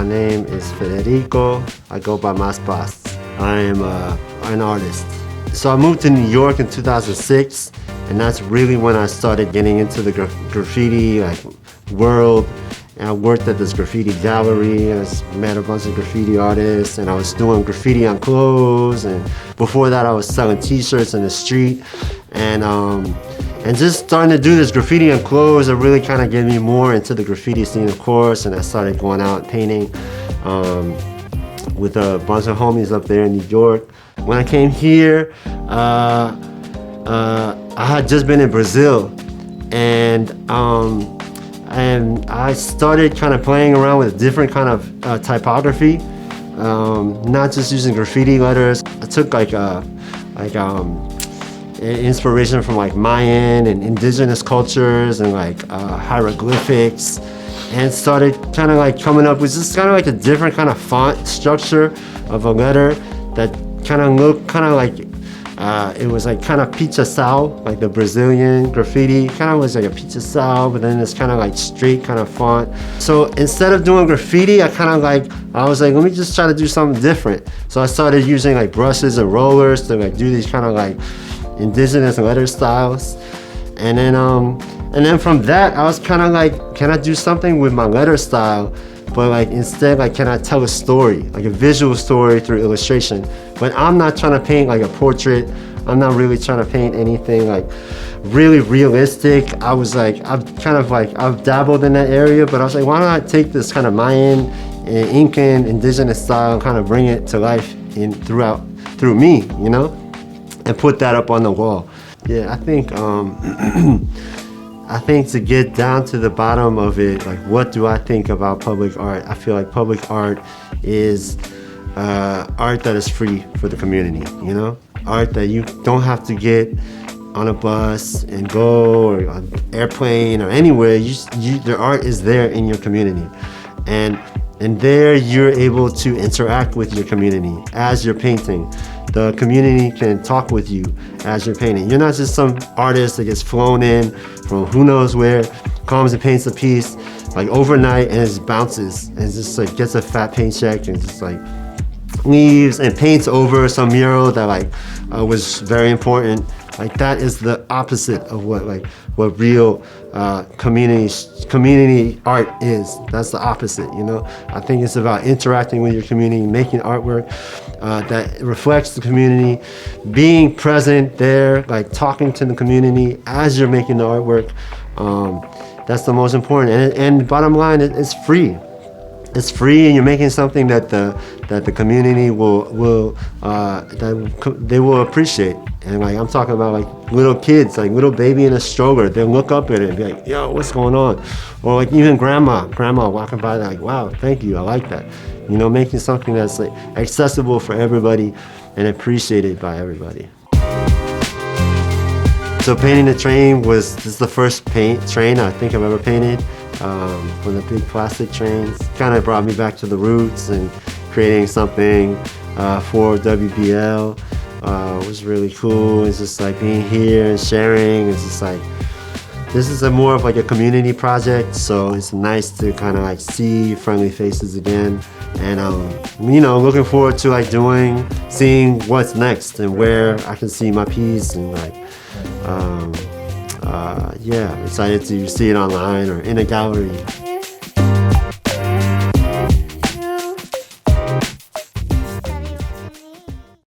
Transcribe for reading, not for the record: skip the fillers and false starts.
My name is Federico. I go by MAS PAZ. I am an artist. So I moved to New York in 2006, and that's really when I started getting into the graffiti world. And I worked at this graffiti gallery, and I met a bunch of graffiti artists, and I was doing graffiti on clothes. And before that, I was selling T-shirts in the street, and just starting to do this graffiti on clothes, it really kind of get me more into the graffiti scene, of course. And I started going out and painting with a bunch of homies up there in New York. When I came here, I had just been in Brazil, and I started kind of playing around with different kind of typography, not just using graffiti letters. I took inspiration from Mayan and indigenous cultures and hieroglyphics, and started kind of coming up with just kind of a different kind of font structure of a letter that kind of looked kind of it was kind of pichação, the Brazilian graffiti. Kind of was like a pichação, but then it's kind of straight kind of font. So instead of doing graffiti, I was like, let me just try to do something different. So I started using brushes and rollers to do these kind of indigenous letter styles. And then from that, I was kind of can I do something with my letter style? But instead, can I tell a story, a visual story through illustration? But I'm not trying to paint a portrait. I'm not really trying to paint anything really realistic. I've dabbled in that area, but I was like, why don't I take this kind of Mayan, Incan, indigenous style and kind of bring it to life through me, and put that up on the wall. Yeah, I think to get down to the bottom of it, what do I think about public art? I feel like public art is art that is free for the community, Art that you don't have to get on a bus and go, or on an airplane or anywhere. The art is there in your community. And there you're able to interact with your community as you're painting. The community can talk with you as you're painting. You're not just some artist that gets flown in from who knows where, comes and paints a piece overnight and it just bounces and just gets a fat paycheck and just leaves and paints over some mural that was very important. That is the opposite of what real community art is. That's the opposite, I think it's about interacting with your community, making artwork that reflects the community, being present there, talking to the community as you're making the artwork. That's the most important. And bottom line, it's free. It's free, and you're making something that the community will appreciate. And I'm talking about little kids, little baby in a stroller. They'll look up at it and be like, "Yo, what's going on?" Or even grandma walking by, "Wow, thank you, I like that." Making something that's accessible for everybody and appreciated by everybody. So painting the train this is the first train I think I've ever painted. From the big plastic trains. Kind of brought me back to the roots and creating something for WBL. Was really cool. It's just being here and sharing. It's just this is more of a community project, so it's nice to kind of see friendly faces again. And looking forward to seeing what's next and where I can see my piece and yeah, I'm excited to see it online or in a gallery.